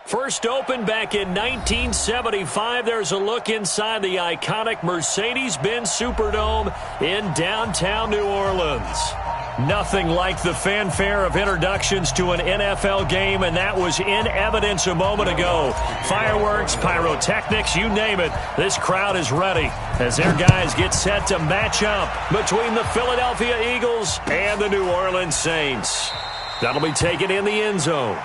First opened back in 1975. There's a look inside the iconic Mercedes-Benz Superdome in downtown New Orleans. Nothing like the fanfare of introductions to an NFL game, and that was in evidence a moment ago. Fireworks, pyrotechnics, you name it. This crowd is ready as their guys get set to match up between the Philadelphia Eagles and the New Orleans Saints. That'll be taken in the end zone.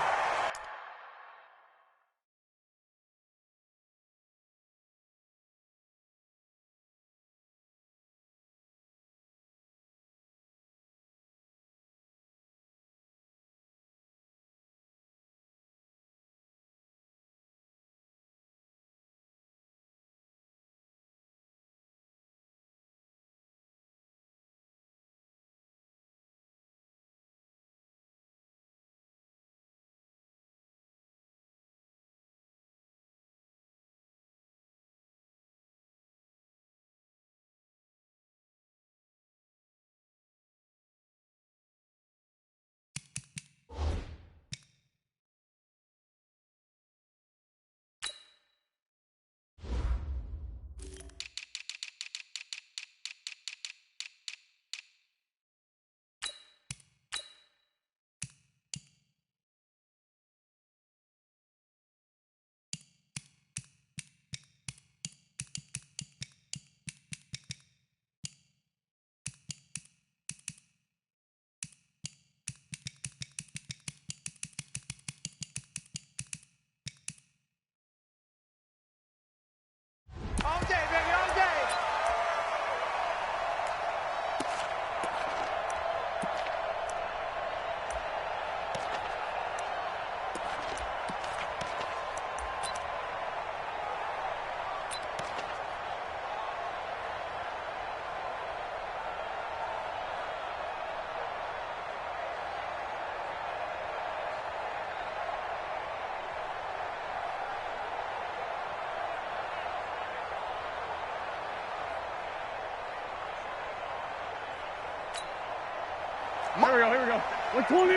Here we go. 120!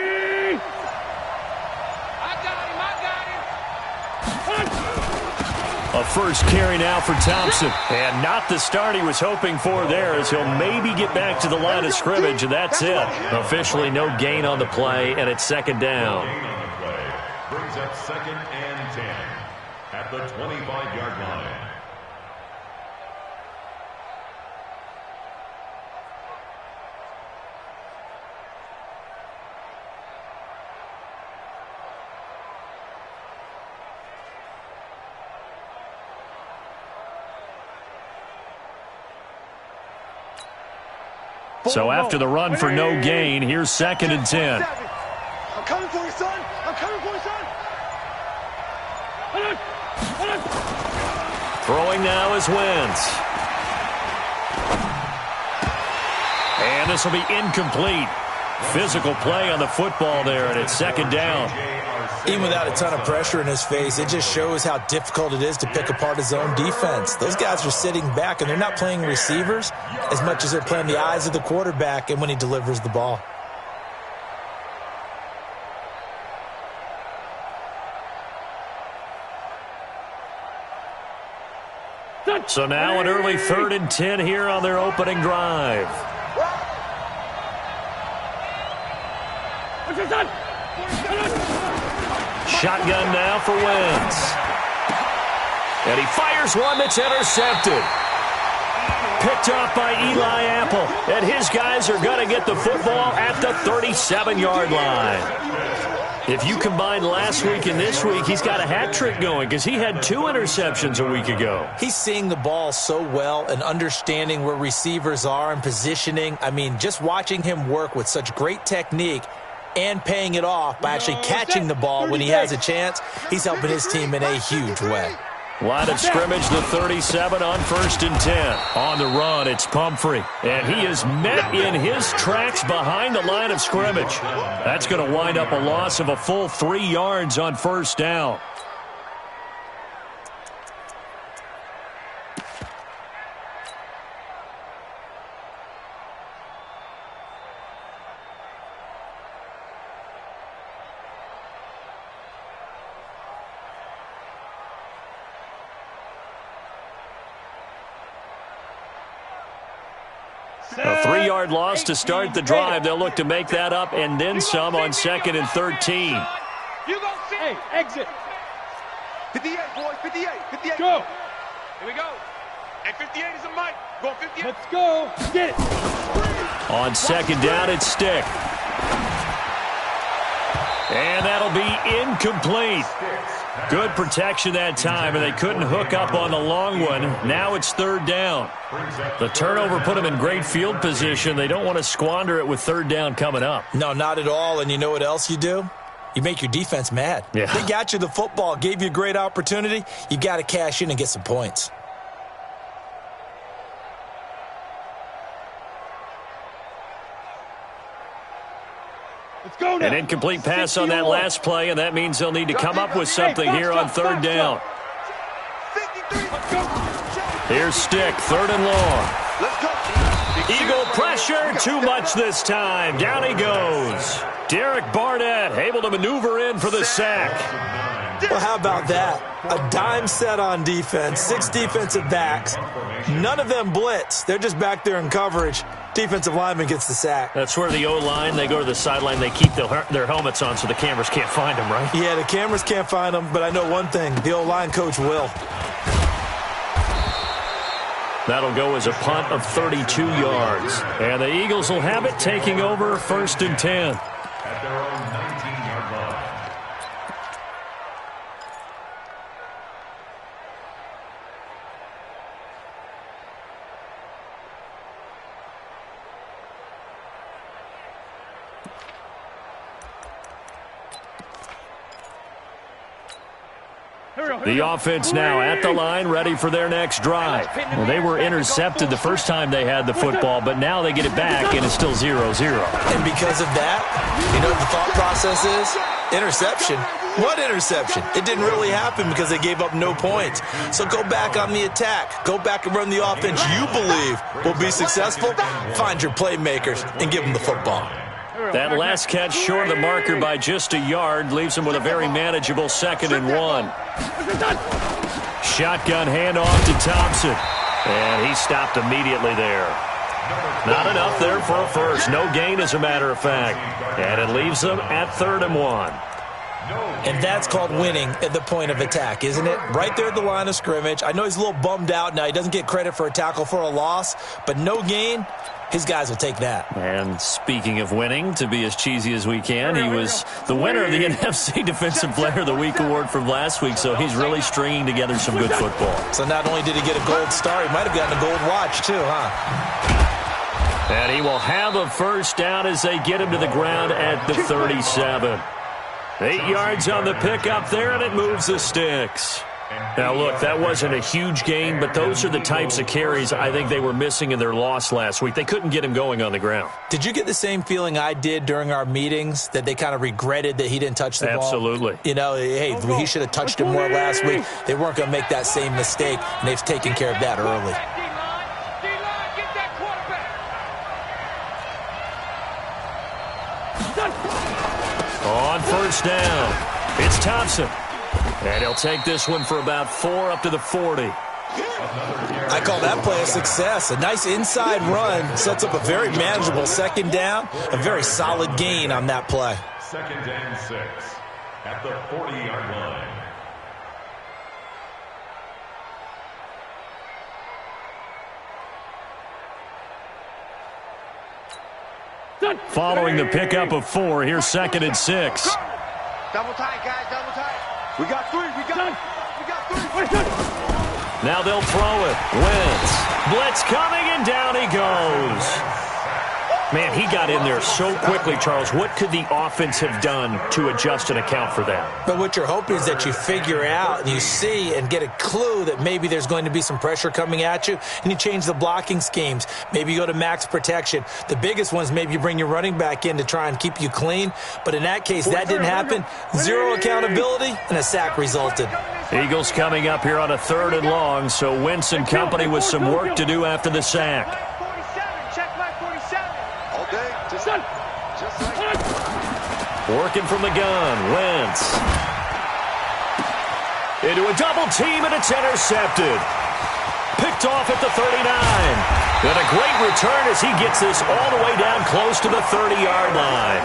I got him. A first carry now for Thompson. And not the start he was hoping for there, as he'll maybe get back to the line of scrimmage, and that's it. Officially no gain on the play, and it's second down. Brings up 2nd and 10 at the 25-yard line. So after the run for no gain, here's 2nd and 10. I'm coming for you, son. I'm coming for you, son. Throwing now is Wentz. And this will be incomplete. Physical play on the football there, and it's 2nd down. Even without a ton of pressure in his face, it just shows how difficult it is to pick apart his own defense. Those guys are sitting back, and they're not playing receivers as much as they're playing the eyes of the quarterback and when he delivers the ball. So now an early 3rd and 10 here on their opening drive. Shotgun now for Wentz. And he fires one that's intercepted. Picked off by Eli Apple. And his guys are going to get the football at the 37-yard line. If you combine last week and this week, he's got a hat trick going because he had 2 interceptions a week ago. He's seeing the ball so well and understanding where receivers are and positioning. I mean, just watching him work with such great technique and paying it off by actually catching the ball when he has a chance, he's helping his team in a huge way. Line of scrimmage, the 37 on 1st and 10. On the run, it's Pumphrey. And he is met in his tracks behind the line of scrimmage. That's going to wind up a loss of a full 3 yards on 1st down. A 3-yard loss to start the drive. They'll look to make that up and then some on 2nd and 13. You go see. Hey, exit. 58, boys. 58. 58. Go. Here we go. And 58 is a mic. Go 58. Let's go. Get it. On 2nd down, it's Stick. And that'll be incomplete. Good protection that time, and they couldn't hook up on the long one. Now it's 3rd down. The turnover put them in great field position. They don't want to squander it with 3rd down coming up. No, not at all. And you know what else you do? You make your defense mad. Yeah. They got you the football, gave you a great opportunity. You got to cash in and get some points. An incomplete pass on that last play, and that means they'll need to come up with something here on 3rd down. Here's Stick, 3rd and long. Eagle pressure, too much this time. Down he goes. Derek Barnett able to maneuver in for the sack. Well, how about that? A dime set on defense, 6 defensive backs. None of them blitz. They're just back there in coverage. Defensive lineman gets the sack. That's where the O-line, they go to the sideline, they keep their helmets on so the cameras can't find them, right? Yeah, the cameras can't find them, but I know one thing. The O-line coach will. That'll go as a punt of 32 yards. And the Eagles will have it, taking over 1st and 10. At their own 19-yard line. The offense now at the line, ready for their next drive. Well, they were intercepted the first time they had the football, but now they get it back, and it's still 0-0. And because of that, you know what the thought process is? Interception. What interception? It didn't really happen because they gave up no points. So go back on the attack. Go back and run the offense you believe will be successful. Find your playmakers and give them the football. That last catch short of the marker by just a yard leaves them with a very manageable 2nd and 1. Shotgun handoff to Thompson. And he stopped immediately there. Not enough there for a first. No gain, as a matter of fact. And it leaves them at 3rd and 1. And that's called winning at the point of attack, isn't it? Right there at the line of scrimmage. I know he's a little bummed out now. He doesn't get credit for a tackle for a loss, but no gain. His guys will take that. And speaking of winning, to be as cheesy as we can, he was the winner of the NFC Defensive Player of the Week award from last week, so he's really stringing together some good football. So not only did he get a gold star, he might have gotten a gold watch too, huh? And he will have a 1st down as they get him to the ground at the 37. 8 yards on the pickup there, and it moves the sticks. Now, look, that wasn't a huge gain, but those are the types of carries I think they were missing in their loss last week. They couldn't get him going on the ground. Did you get the same feeling I did during our meetings, that they kind of regretted that he didn't touch the ball? Absolutely. You know, hey, he should have touched him more last week. They weren't going to make that same mistake, and they've taken care of that early. On 1st down, it's Thompson. And he'll take this one for about 4 up to the 40. I call that play a success. A nice inside run sets up a very manageable 2nd down. A very solid gain on that play. 2nd and 6 at the 40-yard line. Following the pickup of 4, here's 2nd and 6. Double tight, guys, double tight. We got 3, we got 3. Now they'll throw it. Wentz. Blitz coming, and down he goes. Man, he got in there so quickly, Charles. What could the offense have done to adjust and account for that? But what you're hoping is that you figure out and you see and get a clue that maybe there's going to be some pressure coming at you, and you change the blocking schemes. Maybe you go to max protection. The biggest one is maybe you bring your running back in to try and keep you clean. But in that case, that didn't happen. 0 accountability, and a sack resulted. Eagles coming up here on a 3rd and long, so Wentz and company with some work to do after the sack. Working from the gun, Wentz. Into a double team, and it's intercepted. Picked off at the 39. And a great return as he gets this all the way down close to the 30-yard line.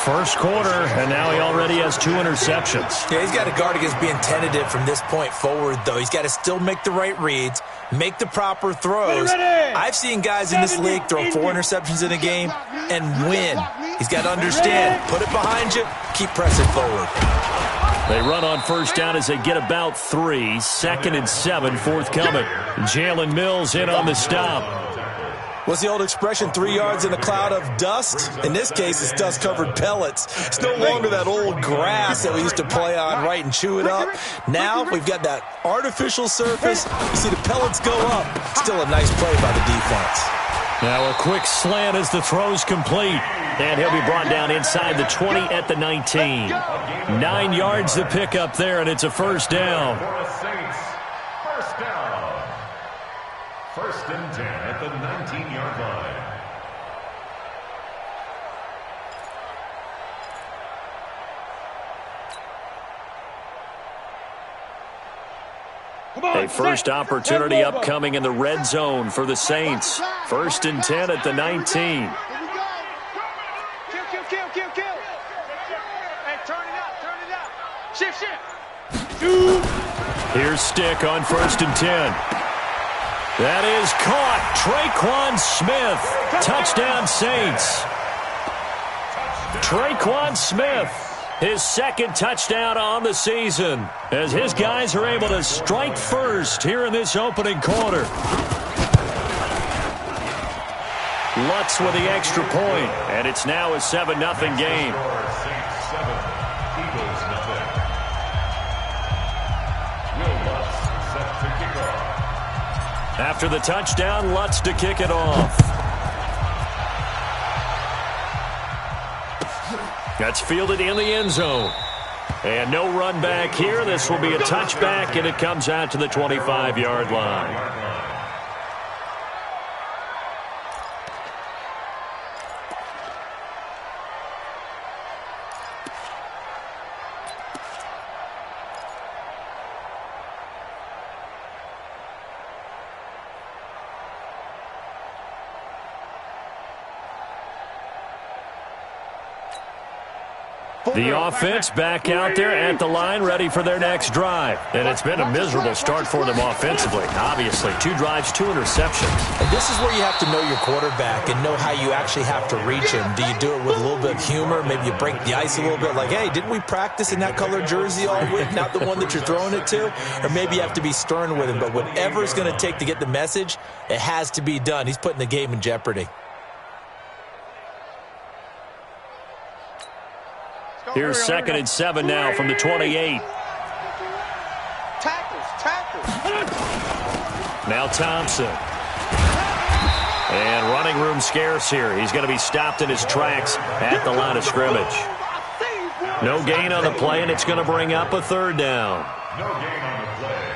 First quarter, and now he already has 2 interceptions. Yeah, he's got to guard against being tentative from this point forward, though. He's got to still make the right reads, make the proper throws. I've seen guys in this league throw 4 interceptions in a game and win. He's got to understand, put it behind you, keep pressing forward. They run on first down as they get about 3. 2nd and 7 forthcoming. Jalen Mills in on the stop. What's the old expression, 3 yards in a cloud of dust? In this case, it's dust-covered pellets. It's no longer that old grass that we used to play on, right, and chew it up. Now we've got that artificial surface. You see the pellets go up. Still a nice play by the defense. Now a quick slant as the throw's complete. And he'll be brought down inside the 20 at the 19. 9 yards to pick up there, and it's a first down. First down. 1st and 10 at the 19-yard line. A first opportunity upcoming in the red zone for the Saints. 1st and 10 at the 19. Kill. Hey, turn it out. Shift. Here's Stick on 1st and 10. That is caught. Traquan Smith. Touchdown, Saints. Traquan Smith, his 2nd touchdown on the season, as his guys are able to strike first here in this opening quarter. Lutz with the extra point, and it's now a 7-0 game. After the touchdown, Lutz to kick it off. That's fielded in the end zone. And no run back here. This will be a touchback, and it comes out to the 25-yard line. The offense back out there at the line, ready for their next drive. And it's been a miserable start for them offensively. Obviously, 2 drives, 2 interceptions. And this is where you have to know your quarterback and know how you actually have to reach him. Do you do it with a little bit of humor? Maybe you break the ice a little bit, like, hey, didn't we practice in that colored jersey all week, not the one that you're throwing it to? Or maybe you have to be stern with him. But whatever it's going to take to get the message, it has to be done. He's putting the game in jeopardy. Here's 2nd and 7 now from the 28. Tackles. Now Thompson. And running room scarce here. He's going to be stopped in his tracks at the line of scrimmage. No gain on the play, and it's going to bring up a 3rd down. No gain on the play.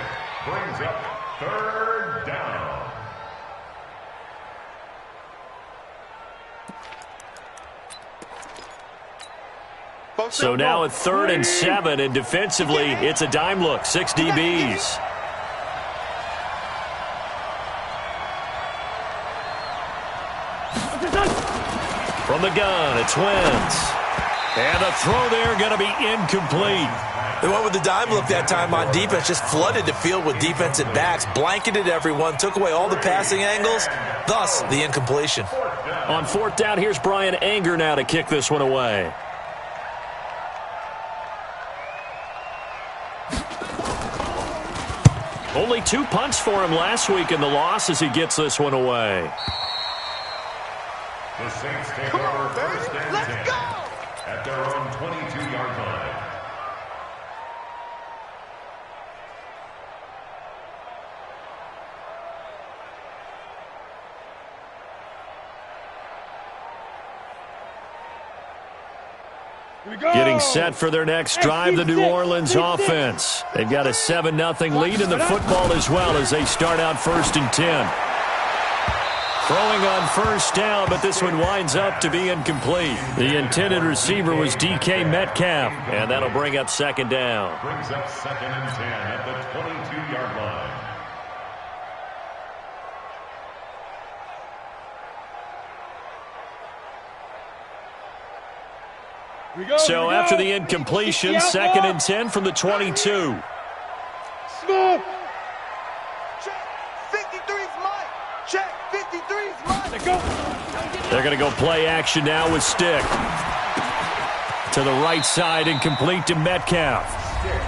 Brings up 3rd down. So now at 3rd and 7, and defensively, it's a dime look, 6 DBs. From the gun, it's Wentz. And the throw there going to be incomplete. They went with the dime look that time on defense, just flooded the field with defensive backs, blanketed everyone, took away all the passing angles, thus the incompletion. On 4th down, here's Brian Anger now to kick this one away. Only 2 punts for him last week in the loss as he gets this one away. The Saints take over 1st and 10 at their own 22-yard line. Getting set for their next drive, the New Orleans offense. They've got a 7-0 lead in the football as well as they start out 1st and 10. Throwing on 1st down, but this one winds up to be incomplete. The intended receiver was DK Metcalf, and that'll bring up 2nd down. Brings up 2nd and 10 at the 22-yard line. So after the incompletion, 2nd and 10 from the 22. Smoke. Check. 53's mine. Check. 53's mine. Let's go. They're going to go play action now with Stick. To the right side and complete to Metcalf.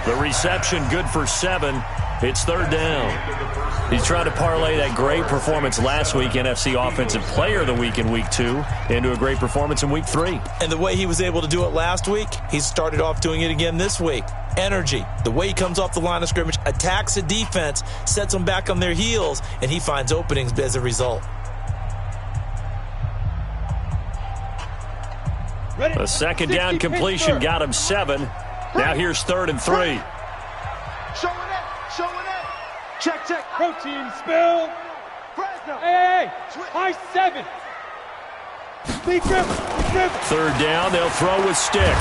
The reception good for 7. It's 3rd down. He's trying to parlay that great performance last week, NFC Offensive Player of the Week in Week 2, into a great performance in Week 3. And the way he was able to do it last week, he started off doing it again this week. Energy, the way he comes off the line of scrimmage, attacks the defense, sets them back on their heels, and he finds openings as a result. A 2nd down completion got him 7. Now here's 3rd and 3. Showing it. Showing it. Check, check. Protein spill. Fresno. Hey. High 7. Lead dribble. 3rd down. They'll throw with Stick.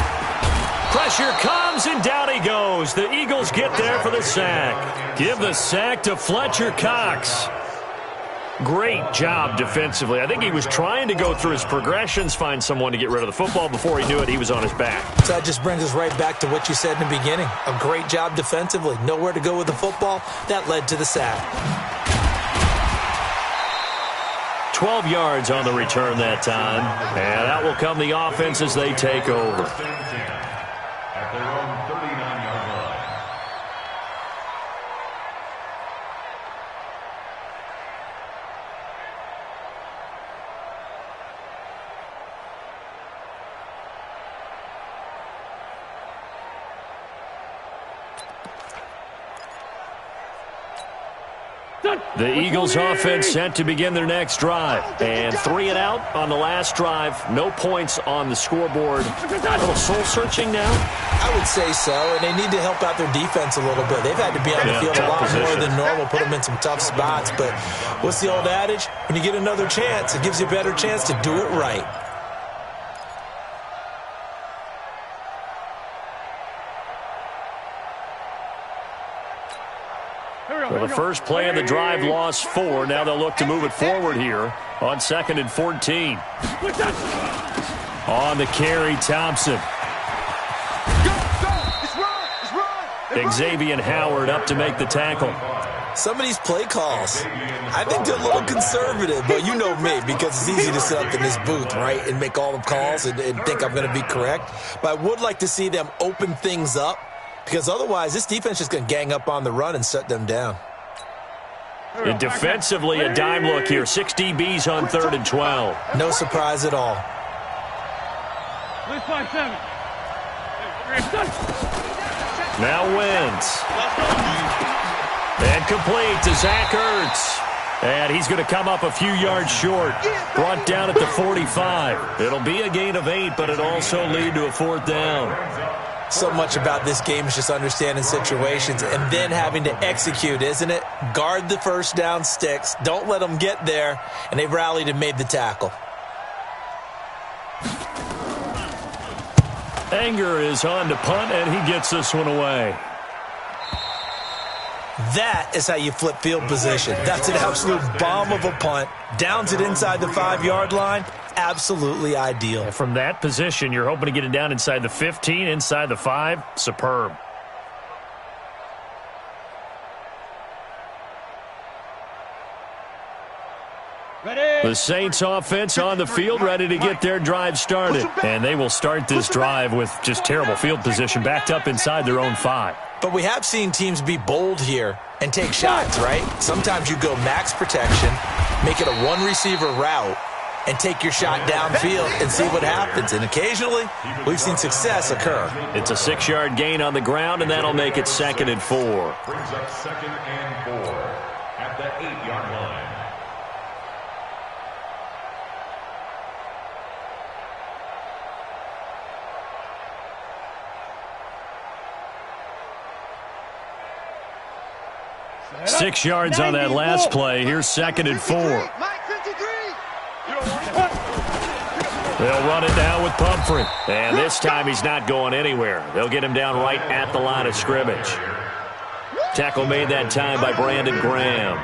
Pressure comes, and down he goes. The Eagles get there for the sack. Give the sack to Fletcher Cox. Great job defensively. I think he was trying to go through his progressions, find someone to get rid of the football. Before he knew it, he was on his back. So that just brings us right back to what you said in the beginning. A great job defensively. Nowhere to go with the football. That led to the sack. 12 yards on the return that time. And out will come the offense as they take over. At their own 39-yard line. The Eagles offense set to begin their next drive. And 3 and out on the last drive. No points on the scoreboard. A little soul-searching now? I would say so, and they need to help out their defense a little bit. They've had to be on the field a lot more than normal, put them in some tough spots. But what's the old adage? When you get another chance, it gives you a better chance to do it right. Well, the first play of the drive lost 4. Now they'll look to move it forward here on 2nd and 14. On the carry, Thompson. Xavier Howard up to make the tackle. Some of these play calls, I think they're a little conservative, but you know me, because it's easy to sit up in this booth, right, and make all the calls and think I'm going to be correct. But I would like to see them open things up, because otherwise this defense is going to gang up on the run and shut them down. And defensively, a dime look here. 6 DBs on 3rd and 12. No surprise at all. Now Wentz. And complete to Zach Ertz. And he's going to come up a few yards short. Brought down at the 45. It'll be a gain of 8, but it also lead to a 4th down. So much about this game is just understanding situations and then having to execute, isn't it? Guard the first down sticks. Don't let them get there. And they rallied and made the tackle. Anger is on to punt, and he gets this one away. That is how you flip field position. That's an absolute bomb of a punt. Downs it inside the 5-yard line. Absolutely ideal. And from that position, you're hoping to get it down inside the 15, inside the 5. Superb. The Saints offense on the field, ready to get their drive started. And they will start this drive with just terrible field position, backed up inside their own 5. But we have seen teams be bold here and take shots, right? Sometimes you go max protection, make it a one-receiver route, and take your shot downfield and see what happens. And occasionally, we've seen success occur. It's a 6-yard gain on the ground, and that'll make it 2nd and 4. Brings up 2nd and 4 at the 8-yard line. Six yards on that last play. Here's 2nd and 4. They'll run it down with Pumphrey. And this time he's not going anywhere. They'll get him down right at the line of scrimmage. Tackle made that time by Brandon Graham.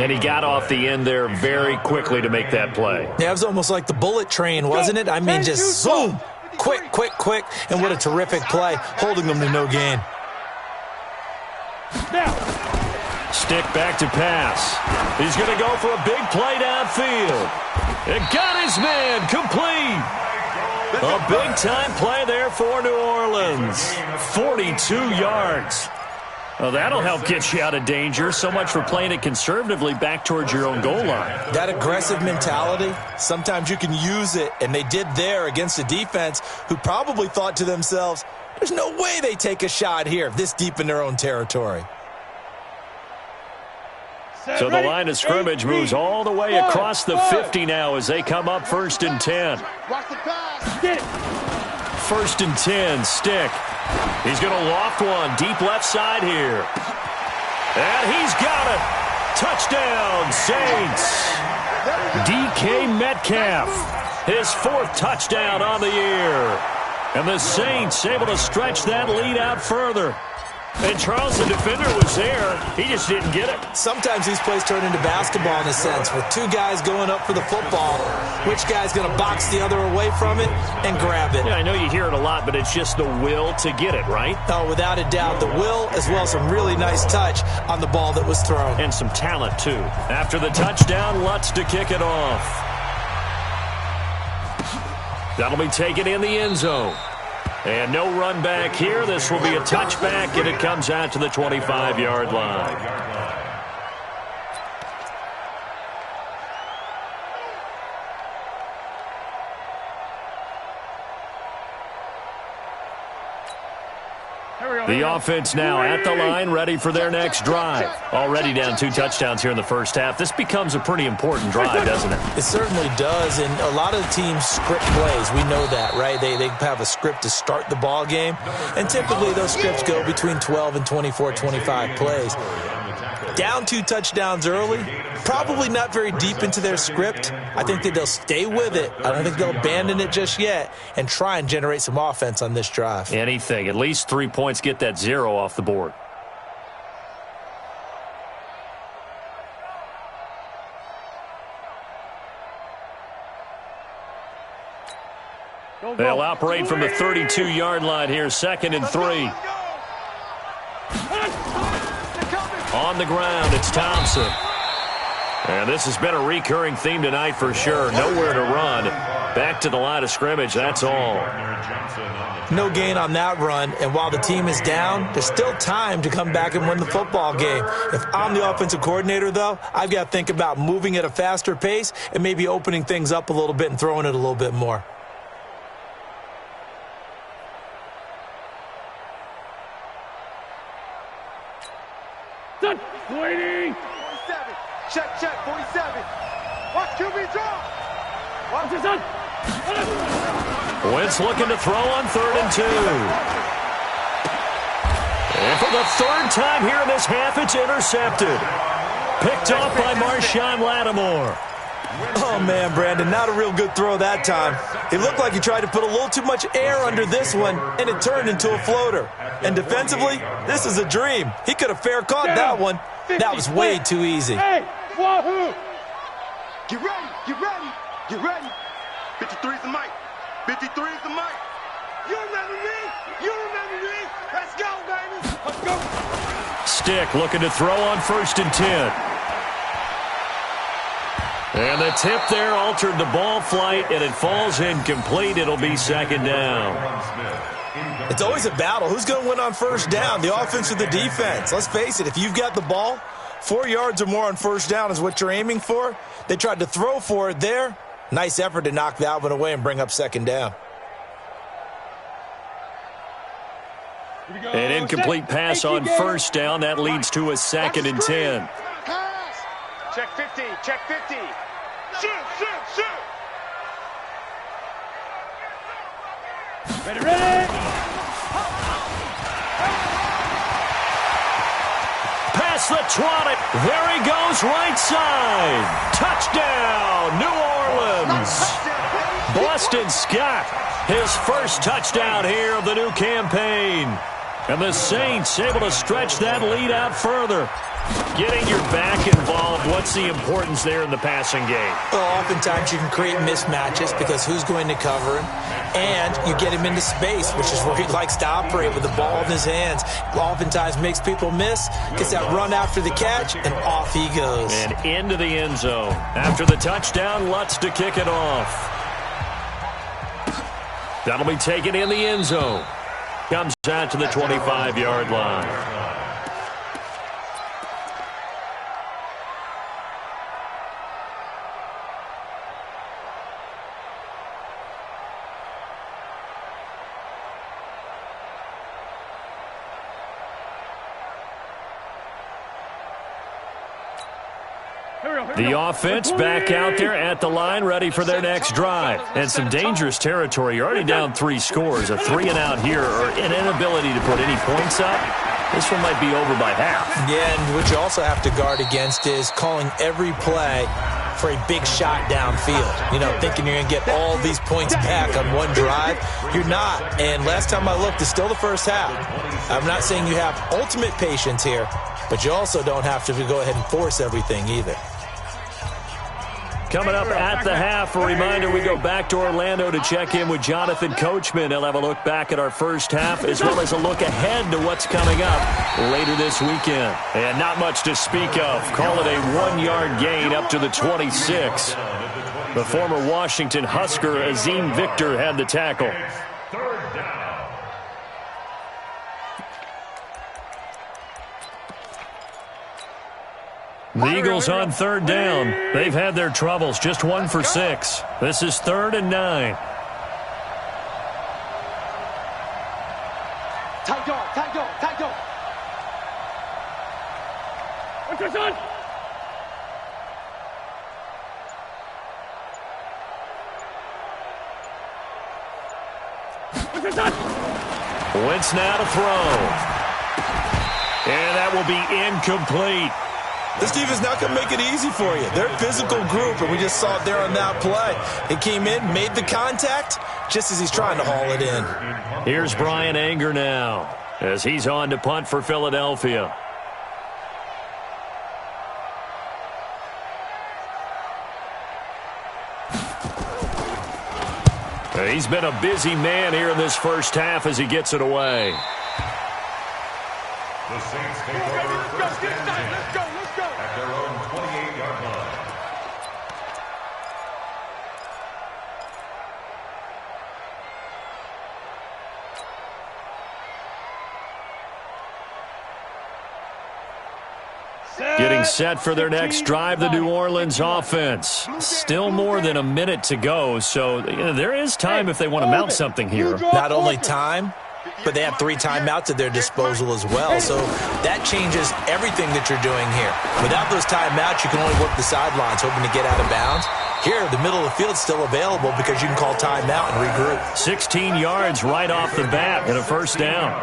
And he got off the end there very quickly to make that play. Yeah, it was almost like the bullet train, wasn't it? I mean, just zoom. quick, and what a terrific play, holding them to no gain. Stick back to pass. He's going to go for a big play downfield. And got his man complete. A big-time play there for New Orleans. 42 yards. Well, that'll help get you out of danger. So much for playing it conservatively back towards your own goal line. That aggressive mentality, sometimes you can use it, and they did there against a defense who probably thought to themselves, there's no way they take a shot here this deep in their own territory. So the line of scrimmage moves all the way across the 50 now as they come up 1st and 10. Watch the pass. 1st and 10, Stick. He's going to loft one deep left side here. And he's got it. Touchdown, Saints. DK Metcalf, his 4th touchdown on the year. And the Saints able to stretch that lead out further. And Charles, the defender, was there. He just didn't get it. Sometimes these plays turn into basketball in a sense, with two guys going up for the football. Which guy's going to box the other away from it and grab it? Yeah, I know you hear it a lot, but it's just the will to get it, right? Oh, without a doubt, the will as well as some really nice touch on the ball that was thrown. And some talent, too. After the touchdown, Lutz to kick it off. That'll be taken in the end zone. And no run back here. This will be a touchback, and it comes out to the 25-yard line. The offense now at the line, ready for their next drive. Already down 2 touchdowns here in the first half. This becomes a pretty important drive, doesn't it? It certainly does, and a lot of the teams script plays. We know that, right? They have a script to start the ball game, and typically those scripts go between 12 and 24, 25 plays. Down 2 touchdowns early, probably not very deep into their script. I think that they'll stay with it. I don't think they'll abandon it just yet and try and generate some offense on this drive. Anything. At least 3 points, get that 0 off the board. They'll operate from the 32-yard line here, 2nd and 3. On the ground, it's Thompson. And this has been a recurring theme tonight for sure. Nowhere to run. Back to the line of scrimmage, that's all. No gain on that run, and while the team is down, there's still time to come back and win the football game. If I'm the offensive coordinator, though, I've got to think about moving at a faster pace and maybe opening things up a little bit and throwing it a little bit more. Waiting. 47. Check, 47. Watch QB draw. Watch this on. Wentz looking to throw on 3rd and 2. And for the 3rd time here in this half, it's intercepted. Picked off by Marshawn Lattimore. Oh, man, Brandon, not a real good throw that time. It looked like he tried to put a little too much air under this one, and it turned into a floater. And defensively, this is a dream. He could have fair caught that one. That was way too easy. Hey, wahoo! Get ready, get ready, get ready. 53 is the mic. 53 is the mic. You remember me? You remember me? Let's go, baby. Let's go. Stick looking to throw on 1st and 10. And the tip there altered the ball flight, and it falls incomplete. It'll be 2nd down. It's always a battle. Who's going to win on 1st down, the offense or the defense? Let's face it, if you've got the ball, 4 yards or more on 1st down is what you're aiming for. They tried to throw for it there. Nice effort to knock that one away and bring up 2nd down. An incomplete pass on 1st down. That leads to a 2nd and 10. Pass. Check 50, check 50. Shoot, shoot, shoot. Ready, ready. Past the 20. There he goes, right side. Touchdown, New Orleans. Boston Scott, his 1st touchdown here of the new campaign. And the Saints able to stretch that lead out further. Getting your back involved, what's the importance there in the passing game? Well, oftentimes you can create mismatches because who's going to cover him? And you get him into space, which is where he likes to operate with the ball in his hands. Oftentimes makes people miss, gets that run after the catch, and off he goes. And into the end zone. After the touchdown, Lutz to kick it off. That'll be taken in the end zone. Comes out to the 25-yard line. The offense back out there at the line, ready for their next drive. And some dangerous territory. You're already down 3 scores. A 3-and-out here, or an inability to put any points up. This one might be over by half. Yeah, and what you also have to guard against is calling every play for a big shot downfield. You know, thinking you're going to get all these points back on one drive. You're not. And last time I looked, it's still the first half. I'm not saying you have ultimate patience here, but you also don't have to go ahead and force everything either. Coming up at the half, a reminder, we go back to Orlando to check in with Jonathan Coachman. He'll have a look back at our first half as well as a look ahead to what's coming up later this weekend. And not much to speak of. Call it a 1-yard gain up to the 26. The former Washington Husker, Azim Victor, had the tackle. The Eagles on 3rd down. They've had their troubles. Just 1 for 6. This is 3rd and 9. Tight dog, tight dog, tight dog. What's your son? What's your son? Wentz now to throw. And that will be incomplete. This defense not going to make it easy for you. They're a physical group, and we just saw it there on that play. He came in, made the contact, just as he's trying to haul it in. Here's Brian Anger now, as he's on to punt for Philadelphia. He's been a busy man here in this first half as he gets it away. The Saints take over first and 10 at their own 28-yard line. Getting set for their next drive, the New Orleans offense. Still more than a minute to go, so there is time if they want to mount something here. Not only time, but they have 3 timeouts at their disposal as well. So that changes everything that you're doing here. Without those timeouts, you can only work the sidelines, hoping to get out of bounds. Here, the middle of the field is still available because you can call timeout and regroup. 16 yards right off the bat and a first down.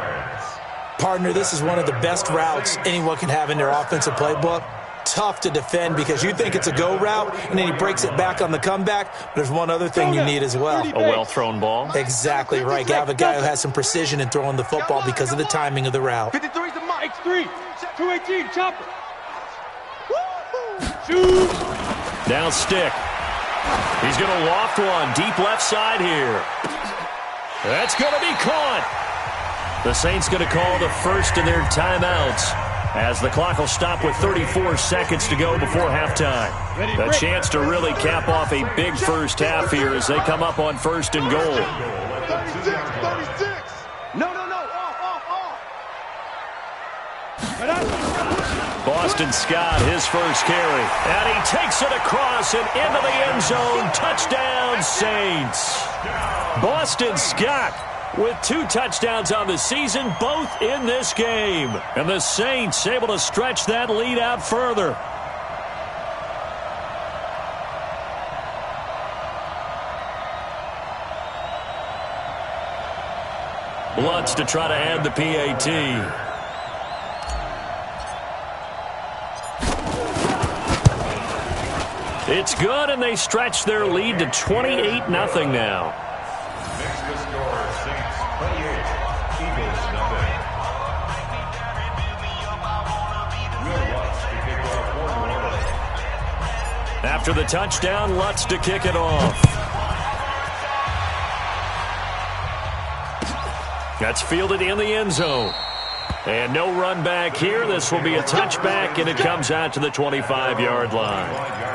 Partner, this is one of the best routes anyone can have in their offensive playbook. Tough to defend because you think it's a go route, and then he breaks it back on the comeback. But there's one other thing you need as well. A well-thrown ball. Exactly right. You have a guy who has some precision in throwing the football because of the timing of the route. 53 is the mic. X3. 218. Chopper. Shoot. Down stick. He's going to loft one deep left side here. That's going to be caught. The Saints going to call the first of their timeouts as the clock will stop with 34 seconds to go before halftime. A chance to really cap off a big first half here as they come up on 1st and goal. 36. No. Off. Boston Scott, his first carry. And he takes it across and into the end zone. Touchdown, Saints. Boston Scott with 2 touchdowns on the season, both in this game. And the Saints able to stretch that lead out further. Lutz to try to add the PAT. It's good, and they stretch their lead to 28-0 now. Makes the score Saints 28, Eagles nothing. Will Lutz After the touchdown, Lutz to kick it off. That's fielded in the end zone. And no run back here. This will be a touchback, and it comes out to the 25-yard line.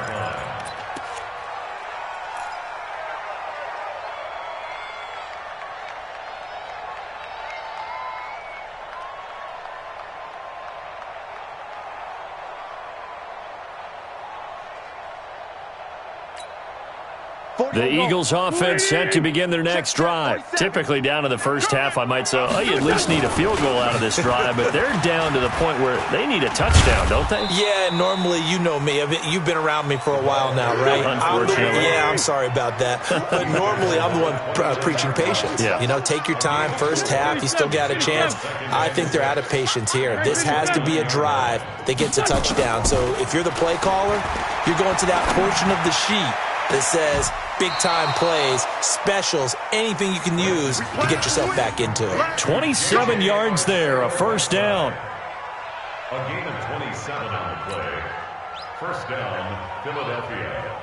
The Eagles offense set to begin their next drive. Typically down to the first half, I might say, oh, you at least need a field goal out of this drive, but they're down to the point where they need a touchdown, don't they? Yeah, normally, you know me. You've been around me for a while now, right? Unfortunately. I'm sorry about that. But normally, I'm the one preaching patience. Yeah. You know, take your time. First half, you still got a chance. I think they're out of patience here. This has to be a drive that gets a touchdown. So if you're the play caller, you're going to that portion of the sheet that says big-time plays, specials, anything you can use to get yourself back into it. 27 yards there, a first down. A gain of 27 on the play. First down, Philadelphia.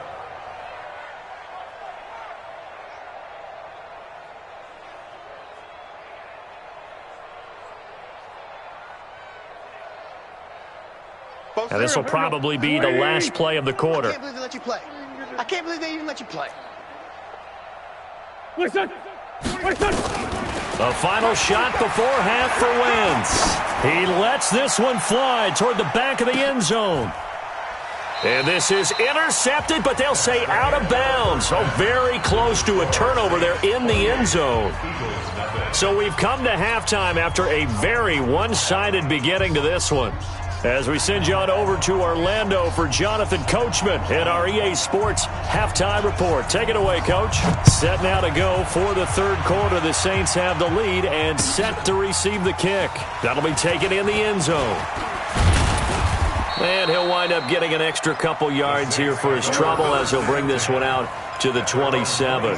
And this will probably be the last play of the quarter. I can't believe they let you play. I can't believe they even let you play. The final shot before half for Wentz. He lets this one fly toward the back of the end zone. And this is intercepted, but they'll say out of bounds. So very close to a turnover there in the end zone. So we've come to halftime after a very one-sided beginning to this one. As we send you on over to Orlando for Jonathan Coachman in our EA Sports Halftime Report. Take it away, Coach. Set now to go for the third quarter. The Saints have the lead and set to receive the kick. That'll be taken in the end zone. And he'll wind up getting an extra couple yards here for his trouble as he'll bring this one out to the 27.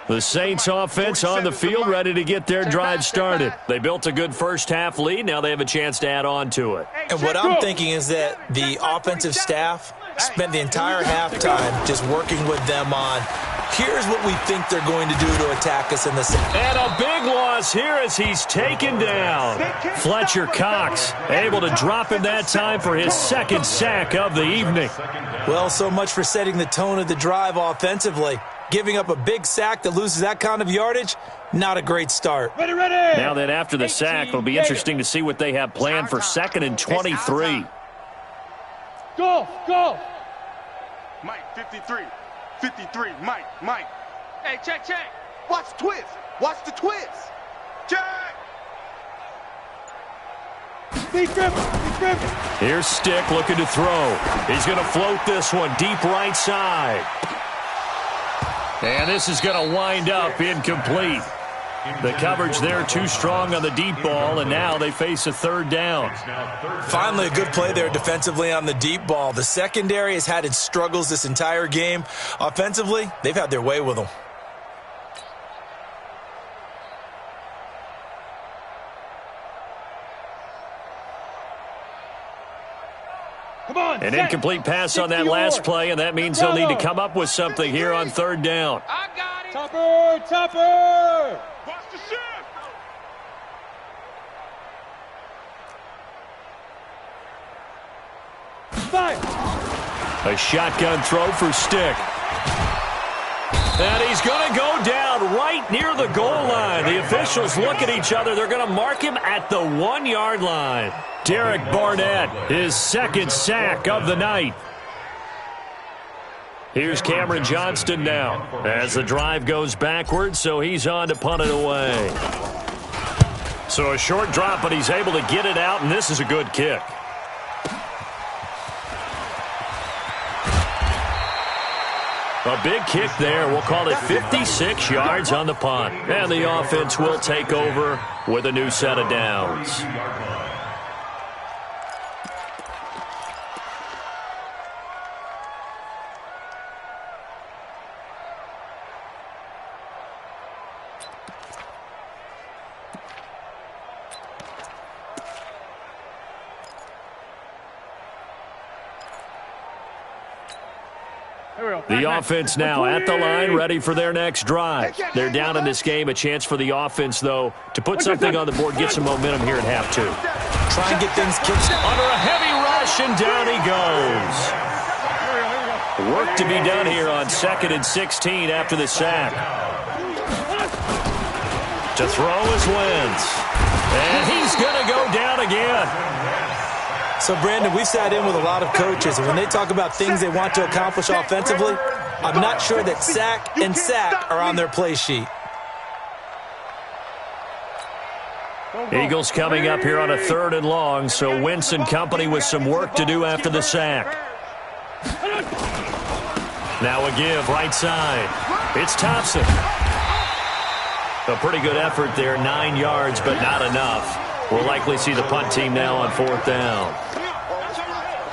The Saints offense on the field, ready to get their drive started. They built a good first half lead. Now they have a chance to add on to it. And what I'm thinking is that the offensive staff spent the entire halftime just working with them on, here's what we think they're going to do to attack us in the second. And a big loss here as he's taken down. Fletcher Cox able to drop him that time for his second sack of the evening. Well, so much for setting the tone of the drive offensively. Giving up a big sack that loses that kind of yardage, not a great start. Ready. Now then, after the sack, it'll be interesting to see what they have planned for 2nd and 23. Go. Mike, 53. Mike. Hey, check. Watch the twist. Check. Here's Stick looking to throw. He's going to float this one deep right side. And this is going to wind up incomplete. The coverage there too strong on the deep ball, and now they face a third down. Finally, a good play there defensively on the deep ball. The secondary has had its struggles this entire game. Offensively, they've had their way with them. An incomplete pass on that last play, and that means they'll need to come up with something here on third down. I got it. Topper! Watch the shift. Fire! A shotgun throw for Stick. And he's going to go down right near the goal line. The officials look at each other. They're going to mark him at the 1-yard line. Derek Barnett, his second sack of the night. Here's Cameron Johnston now as the drive goes backwards, so he's on to punt it away. So a short drop, but he's able to get it out, and this is a good kick. A big kick there. We'll call it 56 yards on the punt. And the offense will take over with a new set of downs. The offense now at the line, ready for their next drive. They're down in this game. A chance for the offense, though, to put something on the board, get some momentum here at half two. Try and get things kicked. Under a heavy rush, and down he goes. Work to be done here on 2nd and 16 after the sack. To throw is Wentz. And he's going to go down again. So, Brandon, we sat in with a lot of coaches, and when they talk about things they want to accomplish offensively, I'm not sure that sack and sack are on their play sheet. Eagles coming up here on a 3rd and long, so Wentz and company with some work to do after the sack. Now a give, right side. It's Thompson. A pretty good effort there, 9 yards, but not enough. We'll likely see the punt team now on 4th down.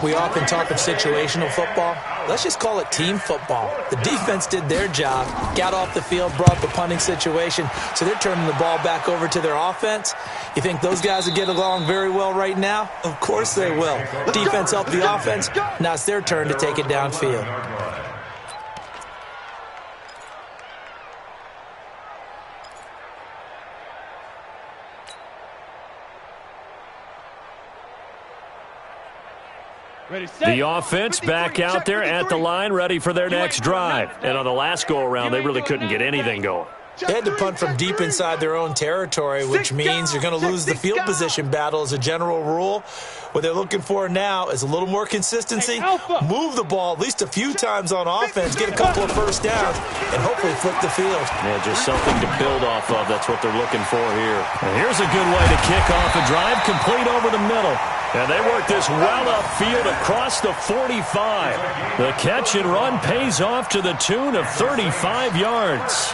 We often talk of situational football. Let's just call it team football. The defense did their job, got off the field, brought the punting situation, so they're turning the ball back over to their offense. You think those guys will get along very well right now? Of course they will. Defense helped the offense. Now it's their turn to take it downfield. The offense back out there at the line, ready for their next drive. And on the last go-around, they really couldn't get anything going. They had to punt from deep inside their own territory, which means you're going to lose the field position battle as a general rule. What they're looking for now is a little more consistency, move the ball at least a few times on offense, get a couple of first downs, and hopefully flip the field. Yeah, just something to build off of. That's what they're looking for here. And here's a good way to kick off a drive, complete over the middle. And they work this well upfield across the 45. The catch and run pays off to the tune of 35 yards.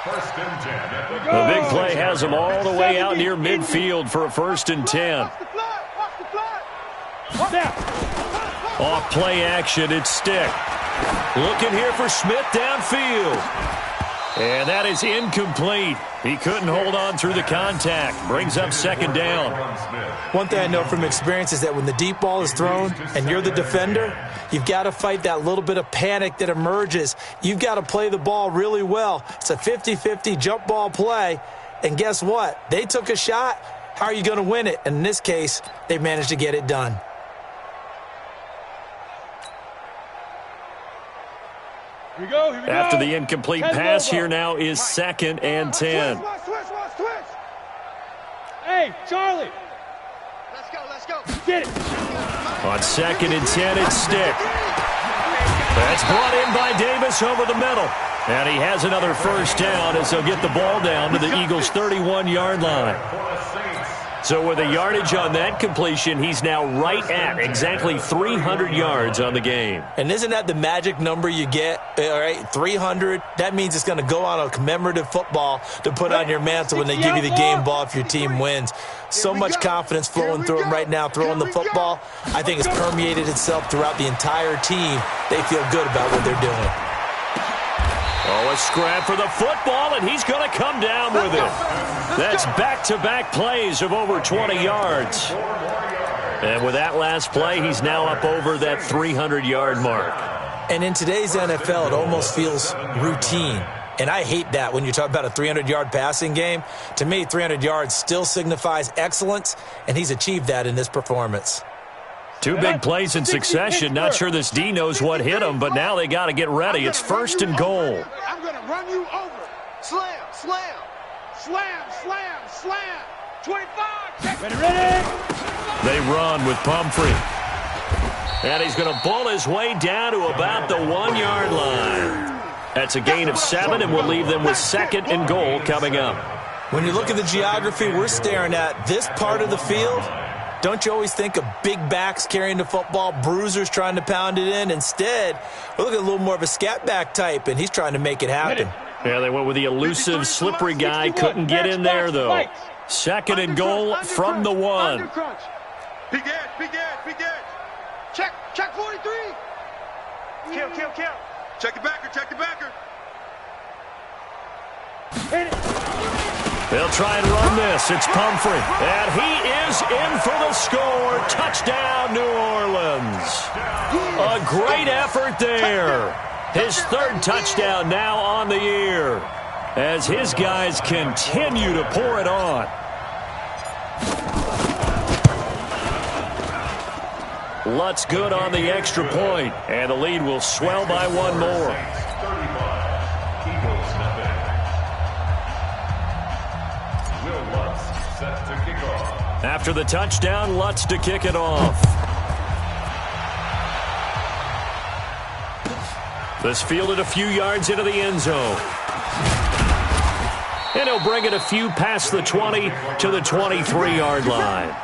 The big play has them all the way out near midfield for a 1st and 10. Off play action, it's Stick. Looking here for Smith downfield. And that is incomplete. He couldn't hold on through the contact. Brings up 2nd down. One thing I know from experience is that when the deep ball is thrown and you're the defender, you've got to fight that little bit of panic that emerges. You've got to play the ball really well. It's a 50-50 jump ball play. And guess what? They took a shot. How are you going to win it? And in this case, they managed to get it done. Here we go. After the incomplete pass, here now is 2nd and 10. Hey, Charlie. Let's go. Get it. On 2nd and 10, it's Stick. That's brought in by Davis over the middle. And he has another first down as they'll get the ball down to the Eagles' 31-yard line. So with a yardage on that completion, he's now right at exactly 300 yards on the game. And isn't that the magic number you get? All right, 300. That means it's going to go on a commemorative football to put on your mantle when they give you the game ball if your team wins. So much confidence flowing through him right now, throwing the football. I think it's permeated itself throughout the entire team. They feel good about what they're doing. Oh, a scrap for the football, and he's going to come down with it. That's back-to-back plays of over 20 yards. And with that last play, he's now up over that 300-yard mark. And in today's NFL, it almost feels routine. And I hate that when you talk about a 300-yard passing game. To me, 300 yards still signifies excellence, and he's achieved that in this performance. 2 big plays in succession. Not sure this D knows what hit him, but now they got to get ready. It's 1st and goal. I'm going to run you over. Slam. 25. Ready. They run with Pumphrey. And he's going to bull his way down to about the 1-yard line. That's a gain of 7, and we'll leave them with 2nd and goal coming up. When you look at the geography we're staring at, this part of the field, don't you always think of big backs carrying the football, bruisers trying to pound it in? Instead, we're looking at a little more of a scat back type, and he's trying to make it happen. Yeah, they went with the elusive, slippery guy. Couldn't get in there, though. 2nd and goal from the 1. Big edge. Check 43. Kill. Check the backer. Hit it. They'll try and run this. It's Pumphrey. And he is in for the score. Touchdown, New Orleans. A great effort there. His third touchdown now on the year as his guys continue to pour it on. Lutz good on the extra point, and the lead will swell by one more. After the touchdown, Lutz to kick it off. This fielded a few yards into the end zone. And he'll bring it a few past the 20 to the 23-yard line.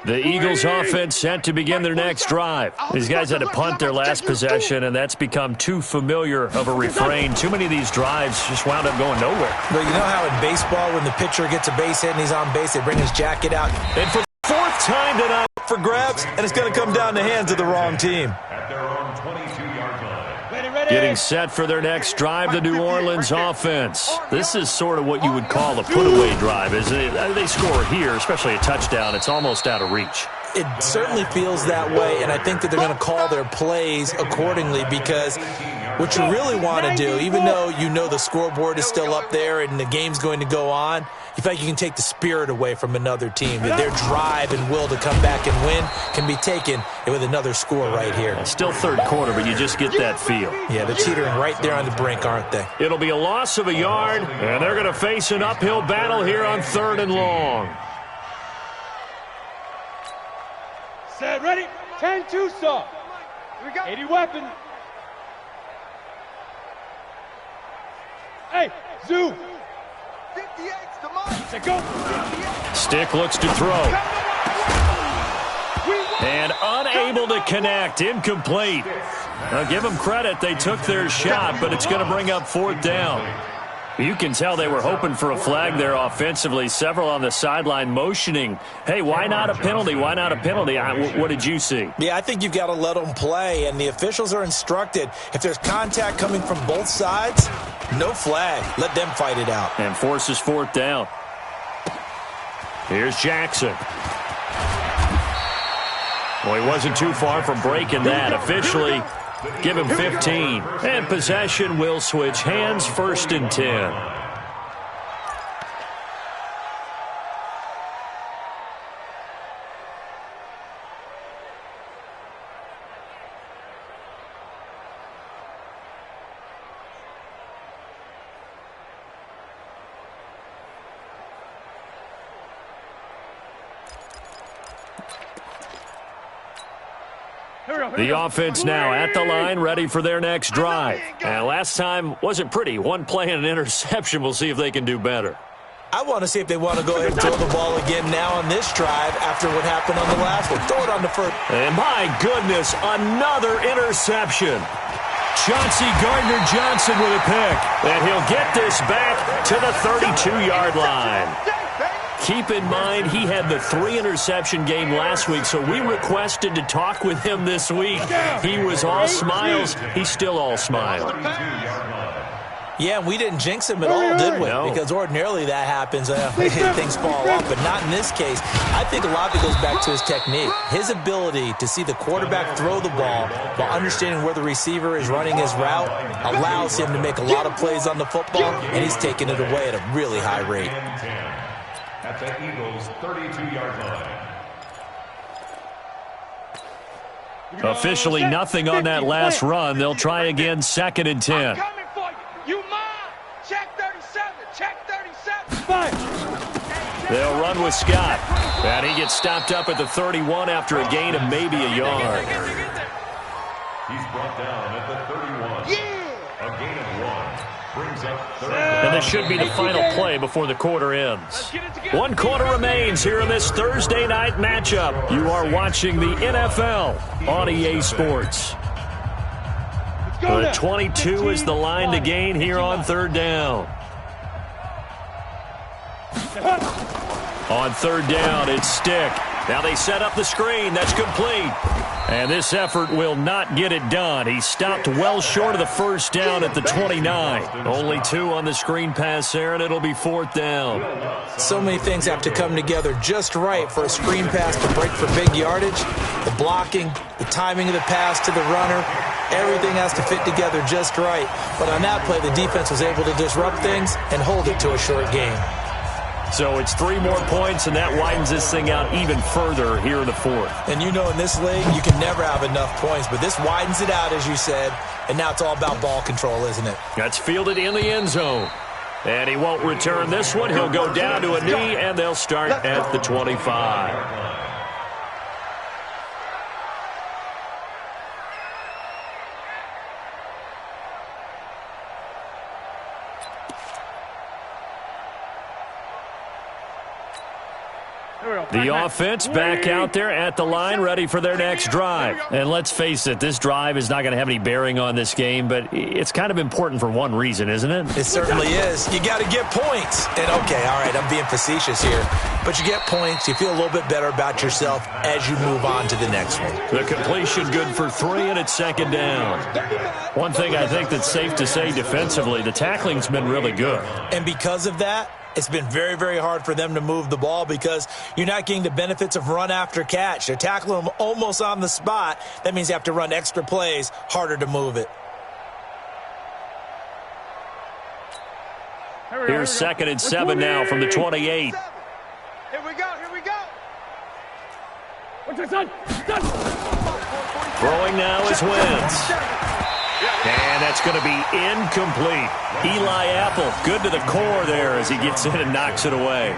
The Eagles offense set to begin their next drive. These guys had to punt their last possession, and that's become too familiar of a refrain. Too many of these drives just wound up going nowhere. But you know how in baseball, when the pitcher gets a base hit and he's on base, they bring his jacket out. And for the fourth time tonight, for grabs, and it's going to come down the hands of the wrong team. At their own 22-yard line. Getting set for their next drive, the New Orleans offense. This is sort of what you would call a put-away drive, isn't it? They score here, especially a touchdown. It's almost out of reach. It certainly feels that way, and I think that they're going to call their plays accordingly, because what you really want to do, even though you know the scoreboard is still up there and the game's going to go on, you feel like you can take the spirit away from another team. That their drive and will to come back and win can be taken with another score right here. Still third quarter, but you just get that feel. Yeah, they're teetering right there on the brink, aren't they? It'll be a loss of a yard, and they're going to face an uphill battle here on 3rd and long. Set, ready? 10-2 saw. 80 weapon. Hey, Zoo. 58's the mark. Set, go. Stick looks to throw. And unable to connect. Incomplete. Now, give them credit. They took their shot, but it's going to bring up 4th down. You can tell they were hoping for a flag there offensively. Several on the sideline motioning, hey, why not a penalty? Why not a penalty? What did you see? Yeah, I think you've got to let them play, and the officials are instructed. If there's contact coming from both sides, no flag. Let them fight it out. And forces 4th down. Here's Jackson. Well, he wasn't too far from breaking that. Officially, give him 15. And possession will switch hands, 1st and 10. The offense now at the line, ready for their next drive. And last time wasn't pretty. One play and an interception. We'll see if they can do better. I want to see if they want to go ahead and throw the ball again now on this drive after what happened on the last one. Throw it on the first. And my goodness, another interception. Chauncey Gardner-Johnson with a pick. And he'll get this back to the 32-yard line. Keep in mind, he had the 3-interception game last week, so we requested to talk with him this week. He was all smiles. He's still all smiles. Yeah, we didn't jinx him at all, did we? No. Because ordinarily that happens. Things fall off, but not in this case. I think a lot of it goes back to his technique. His ability to see the quarterback throw the ball while understanding where the receiver is running his route allows him to make a lot of plays on the football, and he's taking it away at a really high rate. At the Eagles' 32-yard line. Officially nothing on that last run. They'll try again, 2nd and 10. Coming for you. You mine. Check 37. Check 37. Fine. They'll run with Scott. And he gets stopped up at the 31 after a gain of maybe a yard. He's brought down at the 31. Yeah. A gain of 1. Brings up 3rd And this should be the final play before the quarter ends. 1 quarter remains here in this Thursday night matchup. You are watching the NFL on EA Sports. The 22 is the line to gain here on third down. On third down, it's Stick. Now they set up the screen. That's complete. And this effort will not get it done. He stopped well short of the first down at the 29. Only 2 on the screen pass there, and it'll be fourth down. So many things have to come together just right for a screen pass to break for big yardage. The blocking, the timing of the pass to the runner, everything has to fit together just right. But on that play, the defense was able to disrupt things and hold it to a short game. So it's 3 more points, and that widens this thing out even further here in the fourth. And you know in this league, you can never have enough points, but this widens it out, as you said, and now it's all about ball control, isn't it? That's fielded in the end zone. And he won't return this one. He'll go down to a knee, and they'll start at the 25. The offense back out there at the line, ready for their next drive. And let's face it, this drive is not going to have any bearing on this game, but it's kind of important for one reason, isn't it? It certainly is. You got to get points. And, okay, all right, I'm being facetious here. But you get points, you feel a little bit better about yourself as you move on to the next one. The completion good for 3, and it's second down. One thing I think that's safe to say defensively, the tackling's been really good. And because of that, it's been very, very hard for them to move the ball because you're not getting the benefits of run after catch. They're tackling them almost on the spot. That means you have to run extra plays, harder to move it. Here's second and 7 now from the 28. Here we go, here we go. Throwing now is Wentz. And that's going to be incomplete. Eli Apple, good to the core there as he gets in and knocks it away.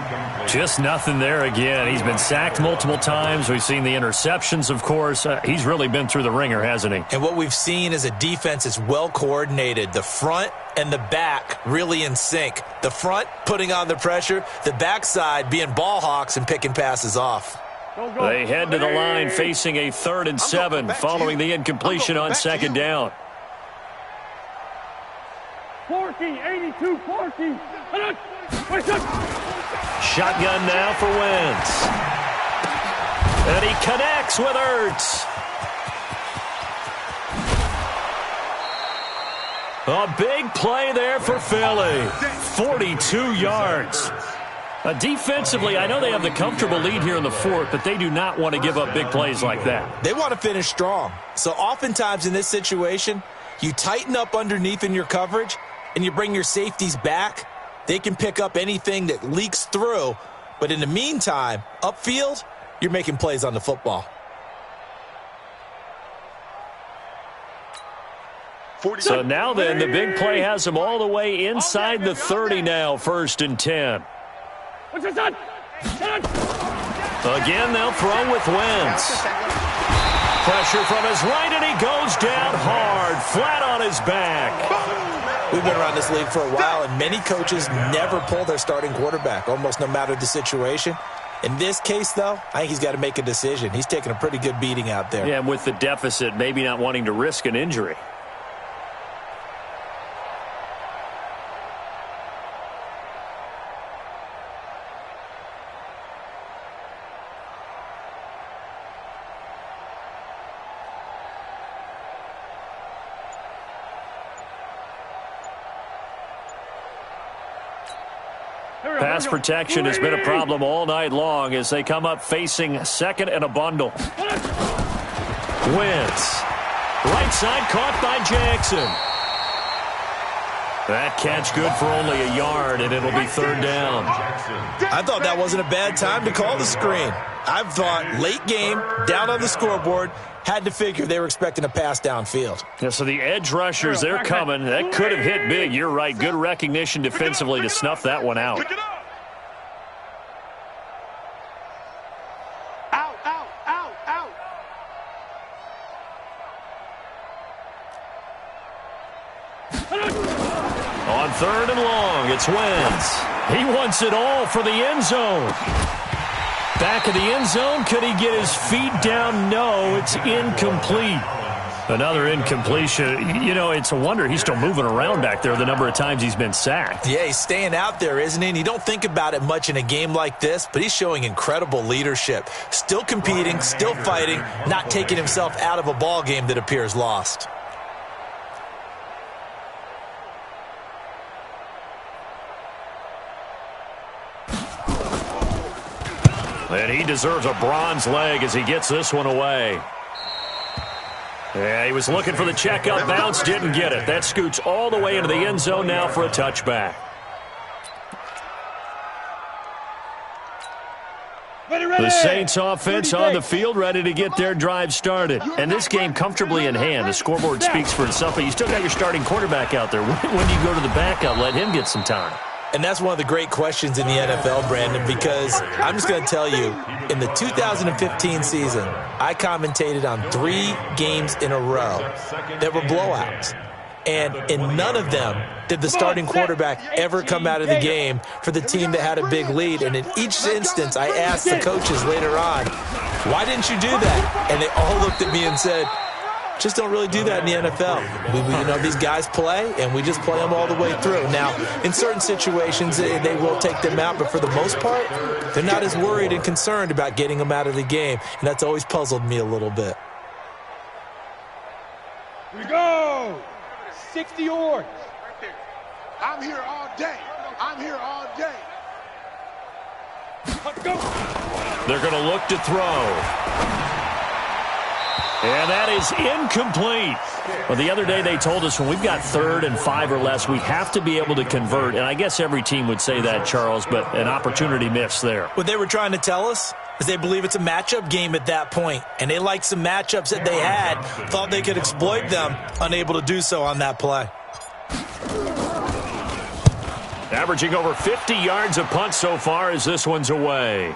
Just nothing there again. He's been sacked multiple times. We've seen the interceptions, of course. He's really been through the ringer, hasn't he? And what we've seen is a defense that's well coordinated. The front and the back really in sync. The front putting on the pressure, the backside being ball hawks and picking passes off. They head to the line facing a 3rd and 7 following the incompletion on second down. 82, 40. Shotgun now for Wentz. And he connects with Ertz. A big play there for Philly. 42 yards. Defensively, I know they have the comfortable lead here in the fourth, but they do not want to give up big plays like that. They want to finish strong. So oftentimes in this situation, you tighten up underneath in your coverage, and you bring your safeties back. They can pick up anything that leaks through. But in the meantime, upfield, you're making plays on the football. So now then, the big play has them all the way inside the 30 now, 1st and 10. Again, they'll throw with Wentz. Pressure from his right, and he goes down hard, flat on his back. We've been around this league for a while, and many coaches never pull their starting quarterback, almost no matter the situation. In this case, though, I think he's got to make a decision. He's taking a pretty good beating out there. Yeah, and with the deficit, maybe not wanting to risk an injury. Pass protection has been a problem all night long as they come up facing 2nd and a bundle. Wentz. Right side caught by Jackson. That catch good for only a yard, and it'll be 3rd down. I thought that wasn't a bad time to call the screen. I thought late game, down on the scoreboard, had to figure they were expecting a pass downfield. Yeah, so the edge rushers, they're coming. That could have hit big. You're right. Good recognition defensively to snuff that one out. On 3rd and long, it's Wentz. He wants it all for the end zone. Back of the end zone, could he get his feet down? No, it's incomplete. Another incompletion. You know, it's a wonder he's still moving around back there the number of times he's been sacked. Yeah, he's staying out there, isn't he? And you don't think about it much in a game like this, but he's showing incredible leadership. Still competing, still fighting, not taking himself out of a ball game that appears lost. And he deserves a bronze leg as he gets this one away. Yeah, he was looking for the checkout bounce, didn't get it. That scoots all the way into the end zone now for a touchback. The Saints offense on the field, ready to get their drive started. And this game comfortably in hand. The scoreboard speaks for itself, but you still got your starting quarterback out there. When do you go to the backup? Let him get some time. And that's one of the great questions in the NFL, Brandon, because I'm just going to tell you, in the 2015 season, I commentated on 3 games in a row that were blowouts. And in none of them did the starting quarterback ever come out of the game for the team that had a big lead. And in each instance, I asked the coaches later on, why didn't you do that? And they all looked at me and said, just don't really do that in the NFL. These guys play, and we just play them all the way through. Now, in certain situations, they will take them out, but for the most part, they're not as worried and concerned about getting them out of the game, and that's always puzzled me a little bit. Here we go! 60 yards. I'm here all day. I'm here all day. Let's go! They're going to look to throw. And that is incomplete. Well, the other day they told us when we've got 3rd and 5 or less, we have to be able to convert. And I guess every team would say that, Charles, but an opportunity missed there. What they were trying to tell us is they believe it's a matchup game at that point. And they liked some matchups that they had, thought they could exploit them, unable to do so on that play. Averaging over 50 yards a punt so far as this one's away.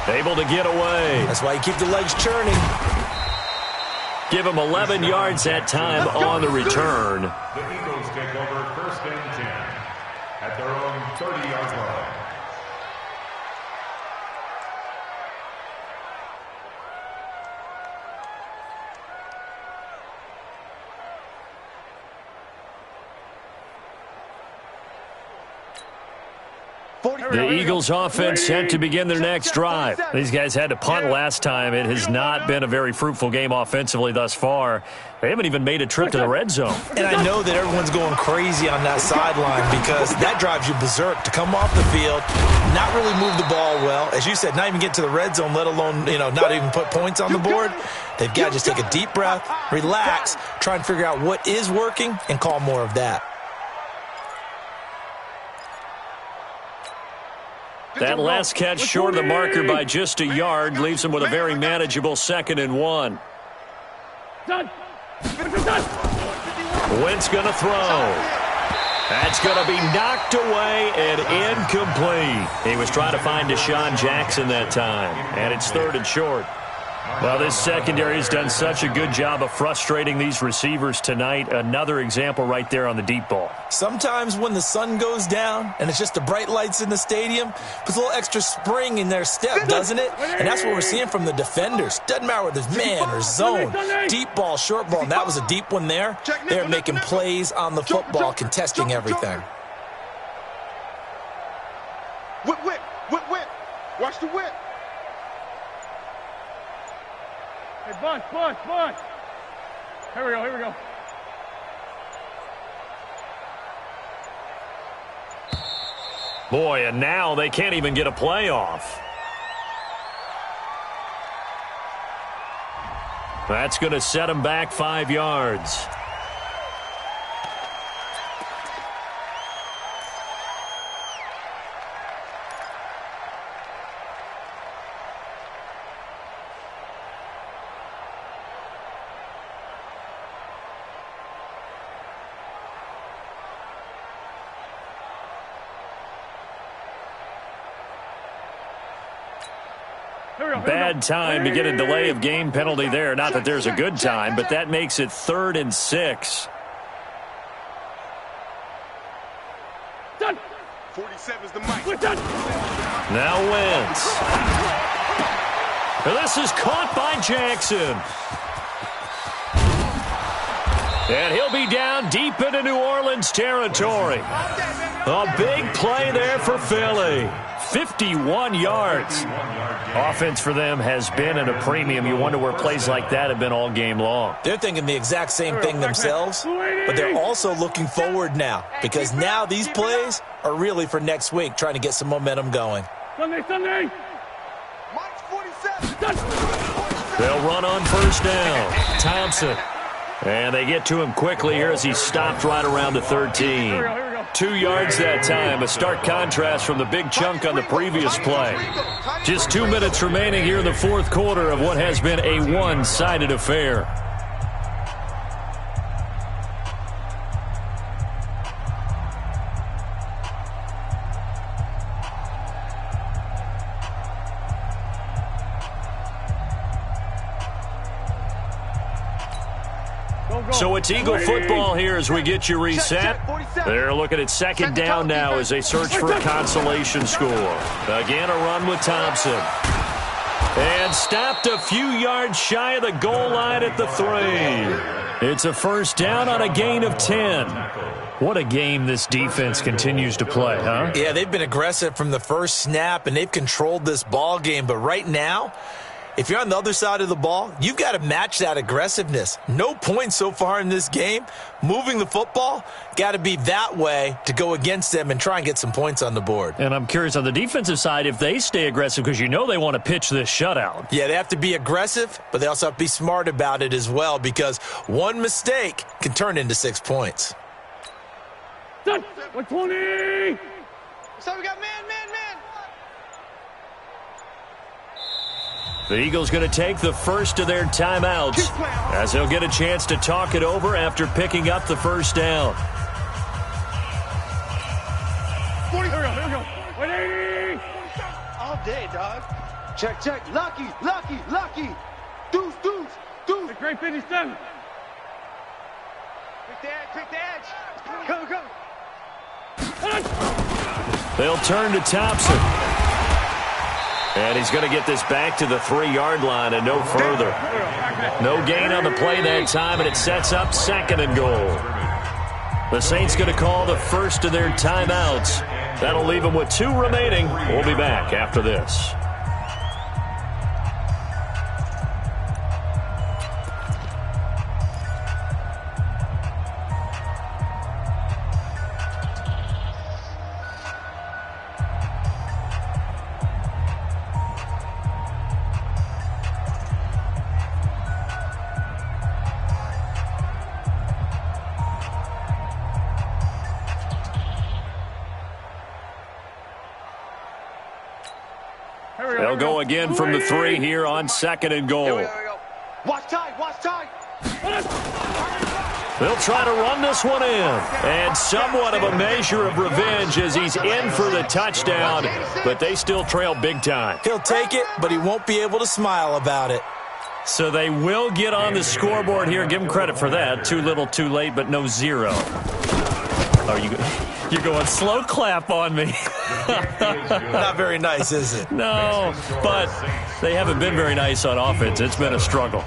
Able to get away. That's why you keep the legs churning. Give him 11 yards that time on the return. The Eagles take over 1st and 10 at their own 30-yard line. The Eagles offense set to begin their next drive. These guys had to punt last time. It has not been a very fruitful game offensively thus far. They haven't even made a trip to the red zone. And I know that everyone's going crazy on that sideline because that drives you berserk to come off the field, not really move the ball well. As you said, not even get to the red zone, let alone, not even put points on the board. They've got to just take a deep breath, relax, try and figure out what is working, and call more of that. That last catch short of the marker by just a yard leaves him with a very manageable 2nd and 1. Done. Wentz going to throw. That's going to be knocked away and incomplete. He was trying to find Deshaun Jackson that time, and it's 3rd and short. Well, this secondary has done such a good job of frustrating these receivers tonight. Another example right there on the deep ball. Sometimes when the sun goes down and it's just the bright lights in the stadium, puts a little extra spring in their step, doesn't it? And that's what we're seeing from the defenders. Doesn't matter whether it's man or zone, deep ball, short ball, and that was a deep one there. They're making plays on the football, contesting everything. Whip, whip, whip, whip. Watch the whip. Hey, bunch. Here we go. Boy, and now they can't even get a playoff. That's going to set them back 5 yards. Bad time to get a delay of game penalty there. Not that there's a good time, but that makes it 3rd and 6. Done. 47's the mic. We're done. Now Wentz. And this is caught by Jackson. And he'll be down deep into New Orleans territory. A big play there for Philly. 51 yards. Offense for them has been at a premium. You wonder where plays like that have been all game long. They're thinking the exact same thing themselves, but they're also looking forward now because now these plays are really for next week, trying to get some momentum going. Sunday. Mike's 47. They'll run on first down. Thompson. And they get to him quickly here as he stopped right around the 13. 2 yards that time, a stark contrast from the big chunk on the previous play. Just 2 minutes remaining here in the fourth quarter of what has been a one-sided affair. So it's Eagle football here as we get you reset. They're looking at second down now as they search for a consolation score. Again, a run with Thompson. And stopped a few yards shy of the goal line at the 3. It's a first down on a gain of 10. What a game this defense continues to play, huh? Yeah, they've been aggressive from the first snap, and they've controlled this ball game. But right now, if you're on the other side of the ball, you've got to match that aggressiveness. No points so far in this game. Moving the football, got to be that way to go against them and try and get some points on the board. And I'm curious on the defensive side if they stay aggressive because you know they want to pitch this shutout. Yeah, they have to be aggressive, but they also have to be smart about it as well because one mistake can turn into 6 points. 120. So we got man. The Eagles going to take the first of their timeouts as they'll get a chance to talk it over after picking up the first down. 40. Here we go. 180. All day, dog. Check. Lucky. Deuce. The great 57. Pick the edge. Come. They'll turn to Thompson. And he's going to get this back to the 3-yard line and no further. No gain on the play that time, and it sets up second and goal. The Saints going to call the first of their timeouts. That'll leave them with 2 remaining. We'll be back after this. They'll go again from the 3 here on second and goal. Here we go. Watch tight. They'll try to run this one in. And somewhat of a measure of revenge as he's in for the touchdown, but they still trail big time. He'll take it, but he won't be able to smile about it. So they will get on the scoreboard here. Give him credit for that. Too little, too late, but no 0. You're going slow clap on me. Not very nice, is it? No, but they haven't been very nice on offense. It's been a struggle.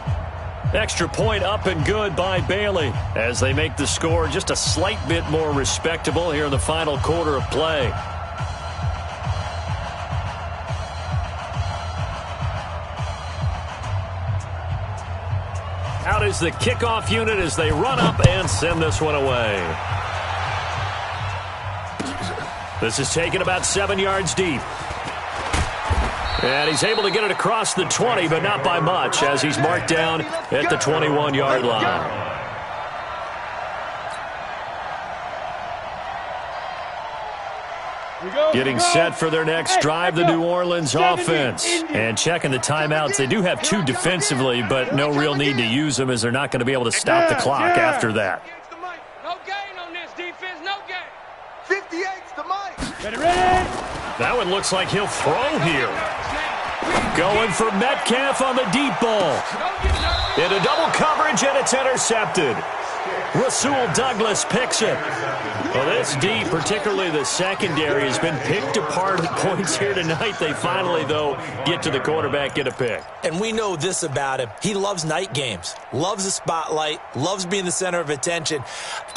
Extra point up and good by Bailey as they make the score just a slight bit more respectable here in the final quarter of play. Out is the kickoff unit as they run up and send this one away. This is taken about 7 yards deep. And he's able to get it across the 20, but not by much, as he's marked down at the 21-yard line. Getting set for their next drive, the New Orleans offense. And checking the timeouts. They do have 2 defensively, but no real need to use them as they're not going to be able to stop the clock after that. No gain on this defense, no gain. 58's the mic. Ready. That one looks like he'll throw here. Going for Metcalf on the deep ball. Into double coverage, and it's intercepted. Rasul Douglas picks it. Well, this D, particularly the secondary, has been picked apart at points here tonight. They finally, though, get to the quarterback, get a pick. And we know this about him. He loves night games, loves the spotlight, loves being the center of attention.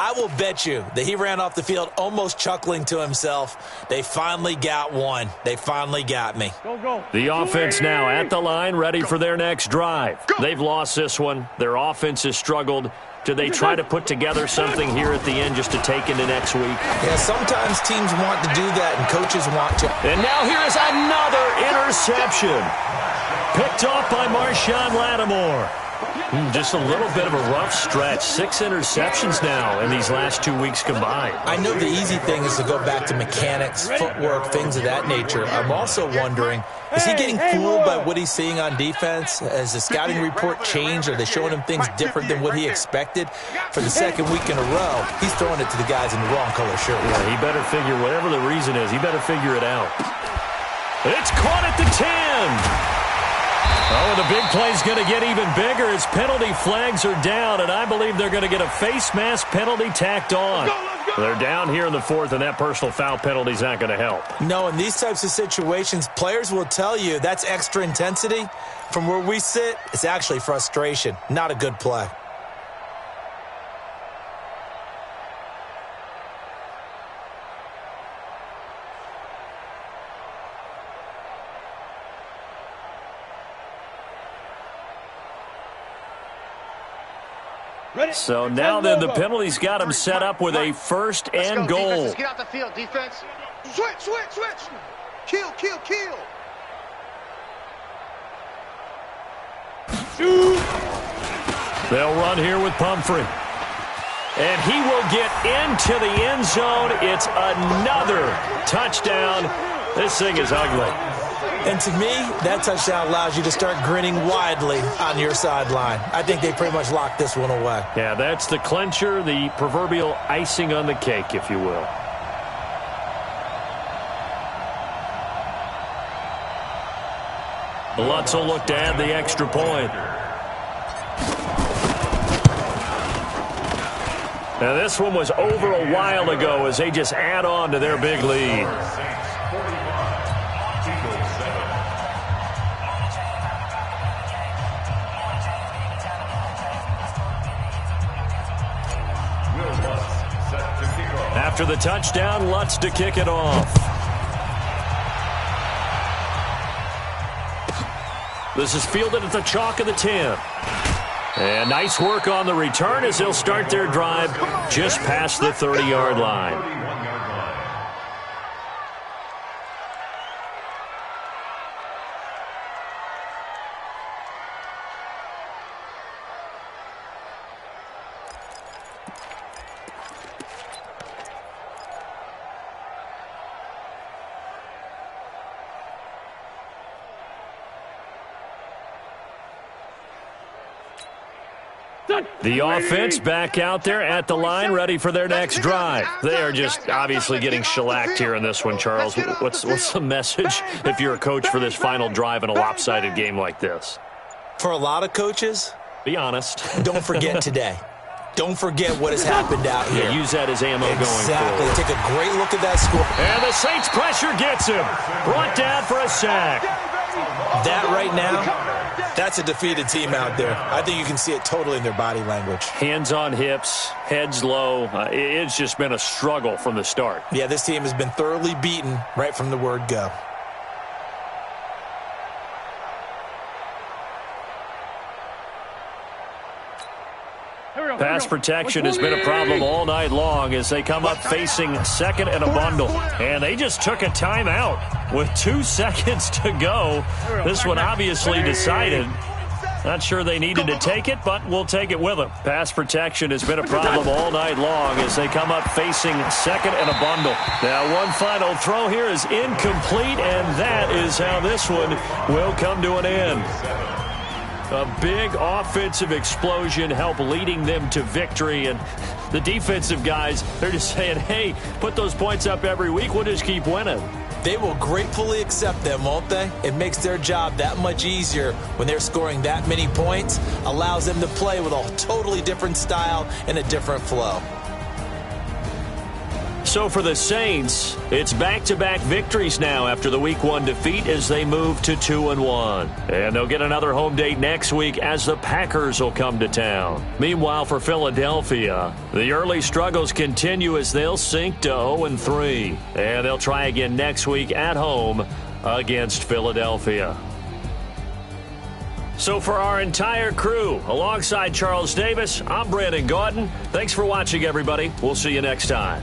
I will bet you that he ran off the field almost chuckling to himself. They finally got one. They finally got me. Go. The offense now at the line, ready for their next drive. They've lost this one. Their offense has struggled. Do they try to put together something here at the end just to take into next week? Yeah, sometimes teams want to do that and coaches want to. And now here is another interception. Picked off by Marshawn Lattimore. Just a little bit of a rough stretch. 6 interceptions now in these last 2 weeks combined. I know the easy thing is to go back to mechanics, footwork, things of that nature. I'm also wondering, is he getting fooled by what he's seeing on defense? Has the scouting report changed? Are they showing him things different than what he expected? For the second week in a row, he's throwing it to the guys in the wrong color shirt. Yeah, he better figure, whatever the reason is, he better figure it out. It's caught at the 10. Oh, the big play's going to get even bigger as penalty flags are down, and I believe they're going to get a face mask penalty tacked on. They're down here in the 4th, and that personal foul penalty's not going to help. No, in these types of situations, players will tell you that's extra intensity. From where we sit, it's actually frustration, not a good play. So now then the penalty's got him set up with a 1st and goal. Let's get out the field, defense. Switch. Kill. They'll run here with Pumphrey. And he will get into the end zone. It's another touchdown. This thing is ugly. And to me, that touchdown allows you to start grinning widely on your sideline. I think they pretty much locked this one away. Yeah, that's the clincher, the proverbial icing on the cake, if you will. Lutz will look to add the extra point. Now, this one was over a while ago as they just add on to their big lead. After the touchdown, Lutz to kick it off. This is fielded at the chalk of the 10. And nice work on the return as they'll start their drive just past the 30-yard line. The offense back out there at the line, ready for their next drive. They are just obviously getting shellacked here in this one, Charles. What's the message if you're a coach for this final drive in a lopsided game like this? For a lot of coaches, be honest. Don't forget today. Don't forget what has happened out here. Yeah, use that as ammo going forward. Exactly. Take a great look at that score. And the Saints pressure gets him. Brought down for a sack. That right now, that's a defeated team out there. I think you can see it totally in their body language. Hands on hips, heads low. It's just been a struggle from the start. Yeah, this team has been thoroughly beaten right from the word go. Pass protection has been a problem all night long as they come up facing 2nd and a bundle. And they just took a timeout with 2 seconds to go. This one obviously decided. Not sure they needed to take it, but we'll take it with them. Pass protection has been a problem all night long as they come up facing 2nd and a bundle. Now one final throw here is incomplete, and that is how this one will come to an end. A big offensive explosion helped leading them to victory. And the defensive guys, they're just saying, hey, put those points up every week. We'll just keep winning. They will gratefully accept them, won't they? It makes their job that much easier when they're scoring that many points, allows them to play with a totally different style and a different flow. So for the Saints, it's back-to-back victories now after the Week 1 defeat as they move to 2-1. And they'll get another home date next week as the Packers will come to town. Meanwhile, for Philadelphia, the early struggles continue as they'll sink to 0-3. And they'll try again next week at home against Philadelphia. So for our entire crew, alongside Charles Davis, I'm Brandon Gaudin. Thanks for watching, everybody. We'll see you next time.